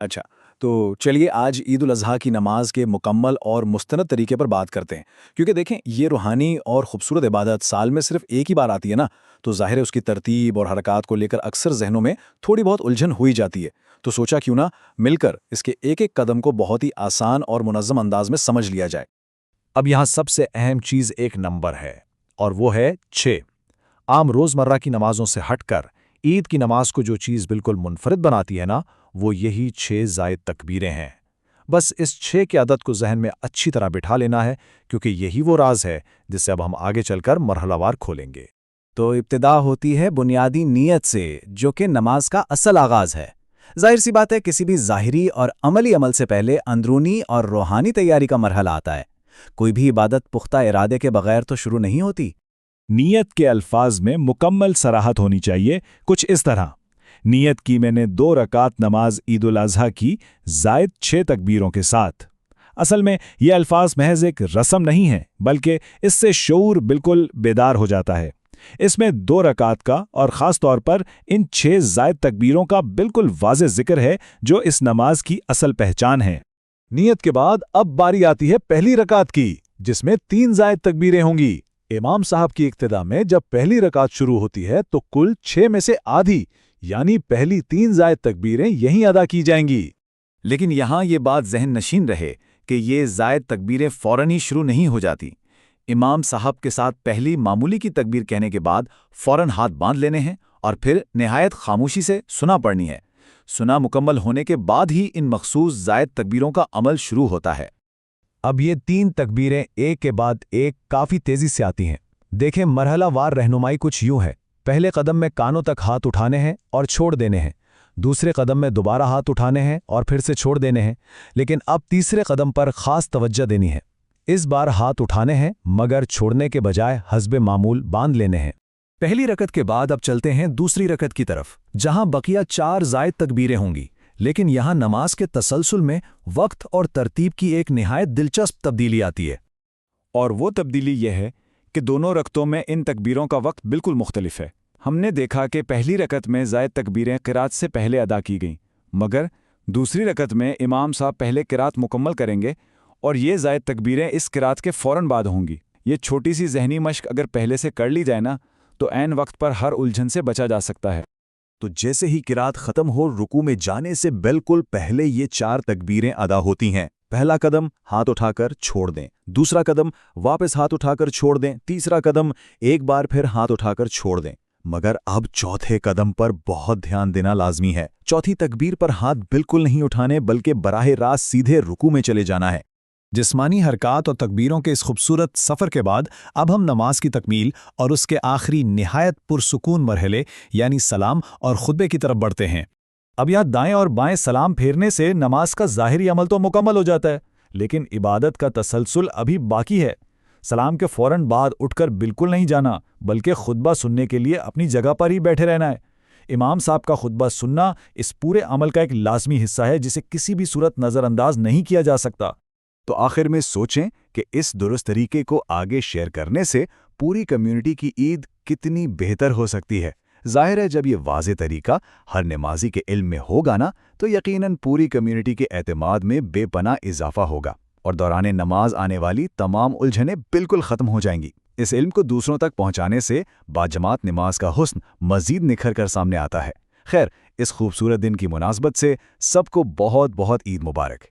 اچھا، تو چلیے آج عید الاضحیٰ کی نماز کے مکمل اور مستند طریقے پر بات کرتے ہیں، کیونکہ دیکھیں یہ روحانی اور خوبصورت عبادت سال میں صرف ایک ہی بار آتی ہے نا، تو ظاہر ہے اس کی ترتیب اور حرکات کو لے کر اکثر ذہنوں میں تھوڑی بہت الجھن ہوئی جاتی ہے، تو سوچا کیوں نہ مل کر اس کے ایک ایک قدم کو بہت ہی آسان اور منظم انداز میں سمجھ لیا جائے۔ اب یہاں سب سے اہم چیز ایک نمبر ہے، اور وہ ہے 6۔ عام روزمرہ کی نمازوں سے ہٹ کر عید کی نماز کو جو چیز بالکل منفرد بناتی ہے نا، وہ یہی 6 زائد تکبیریں ہیں۔ بس اس 6 کی عدد کو ذہن میں اچھی طرح بٹھا لینا ہے، کیونکہ یہی وہ راز ہے جس سے اب ہم آگے چل کر مرحلہ وار کھولیں گے۔ تو ابتدا ہوتی ہے بنیادی نیت سے، جو کہ نماز کا اصل آغاز ہے۔ ظاہر سی بات ہے، کسی بھی ظاہری اور عملی عمل سے پہلے اندرونی اور روحانی تیاری کا مرحلہ آتا ہے۔ کوئی بھی عبادت پختہ ارادے کے بغیر تو شروع نہیں ہوتی۔ نیت کے الفاظ میں مکمل صراحت ہونی چاہیے، کچھ اس طرح: نیت کی میں نے 2 رکعت نماز عید الاضحیٰ کی زائد 6 تکبیروں کے ساتھ۔ اصل میں یہ الفاظ محض ایک رسم نہیں ہیں، بلکہ اس سے شعور بالکل بیدار ہو جاتا ہے۔ اس میں 2 رکعت کا اور خاص طور پر ان 6 زائد تکبیروں کا بالکل واضح ذکر ہے، جو اس نماز کی اصل پہچان ہے۔ نیت کے بعد اب باری آتی ہے پہلی رکعت کی، جس میں 3 زائد تکبیریں ہوں گی۔ امام صاحب کی اقتدا میں جب پہلی رکعت شروع ہوتی ہے تو کل 6 میں سے آدھی، یعنی پہلی 3 زائد تکبیریں یہیں ادا کی جائیں گی۔ لیکن یہاں یہ بات ذہن نشین رہے کہ یہ زائد تکبیریں فوراً ہی شروع نہیں ہو جاتی۔ امام صاحب کے ساتھ پہلی معمولی کی تکبیر کہنے کے بعد فوراً ہاتھ باندھ لینے ہیں اور پھر نہایت خاموشی سے سنا پڑھنی ہے۔ سنا مکمل ہونے کے بعد ہی ان مخصوص زائد تکبیروں کا عمل شروع ہوتا ہے۔ اب یہ 3 تکبیریں ایک کے بعد ایک کافی تیزی سے آتی ہیں۔ دیکھیں، مرحلہ وار رہنمائی کچھ یوں ہے: پہلے قدم میں کانوں تک ہاتھ اٹھانے ہیں اور چھوڑ دینے ہیں، دوسرے قدم میں دوبارہ ہاتھ اٹھانے ہیں اور پھر سے چھوڑ دینے ہیں، لیکن اب تیسرے قدم پر خاص توجہ دینی ہے۔ اس بار ہاتھ اٹھانے ہیں مگر چھوڑنے کے بجائے حسب معمول باندھ لینے ہیں۔ پہلی رکعت کے بعد اب چلتے ہیں دوسری رکعت کی طرف، جہاں بقیہ 4 زائد تکبیریں ہوں گی، لیکن یہاں نماز کے تسلسل میں وقت اور ترتیب کی ایک نہایت دلچسپ تبدیلی آتی ہے۔ اور وہ تبدیلی یہ ہے کہ دونوں رکعتوں میں ان تکبیروں کا وقت بالکل مختلف ہے۔ ہم نے دیکھا کہ پہلی رکعت میں زائد تکبیریں قرات سے پہلے ادا کی گئیں، مگر دوسری رکعت میں امام صاحب پہلے قرات مکمل کریں گے اور یہ زائد تکبیریں اس قرات کے فوراً بعد ہوں گی۔ یہ چھوٹی سی ذہنی مشق اگر پہلے سے کر لی جائے نا، تو عین وقت پر ہر الجھن سے بچا جا سکتا ہے۔ تو جیسے ہی قرات ختم ہو، رکوع میں جانے سے بالکل پہلے یہ 4 تکبیریں ادا ہوتی ہیں۔ پہلا قدم ہاتھ اٹھا کر چھوڑ دیں، دوسرا قدم واپس ہاتھ اٹھا کر چھوڑ دیں، تیسرا قدم ایک بار پھر ہاتھ اٹھا کر چھوڑ دیں۔ مگر اب چوتھے قدم پر بہت دھیان دینا لازمی ہے۔ چوتھی تکبیر پر ہاتھ بالکل نہیں اٹھانے، بلکہ براہ راست سیدھے رکوع میں چلے جانا ہے۔ جسمانی حرکات اور تکبیروں کے اس خوبصورت سفر کے بعد اب ہم نماز کی تکمیل اور اس کے آخری نہایت پرسکون مرحلے یعنی سلام اور خطبے کی طرف بڑھتے ہیں۔ اب یہاں دائیں اور بائیں سلام پھیرنے سے نماز کا ظاہری عمل تو مکمل ہو جاتا ہے، لیکن عبادت کا تسلسل ابھی باقی ہے۔ سلام کے فوراً بعد اٹھ کر بالکل نہیں جانا، بلکہ خطبہ سننے کے لیے اپنی جگہ پر ہی بیٹھے رہنا ہے۔ امام صاحب کا خطبہ سننا اس پورے عمل کا ایک لازمی حصہ ہے، جسے کسی بھی صورت نظر انداز نہیں کیا جا سکتا۔ تو آخر میں سوچیں کہ اس درست طریقے کو آگے شیئر کرنے سے پوری کمیونٹی کی عید کتنی بہتر ہو سکتی ہے۔ ظاہر ہے جب یہ واضح طریقہ ہر نمازی کے علم میں ہوگا نا، تو یقیناً پوری کمیونٹی کے اعتماد میں بے پناہ اضافہ ہوگا اور دوران نماز آنے والی تمام الجھنیں بالکل ختم ہو جائیں گی۔ اس علم کو دوسروں تک پہنچانے سے باجماعت نماز کا حسن مزید نکھر کر سامنے آتا ہے۔ خیر، اس خوبصورت دن کی مناسبت سے سب کو بہت بہت عید مبارک۔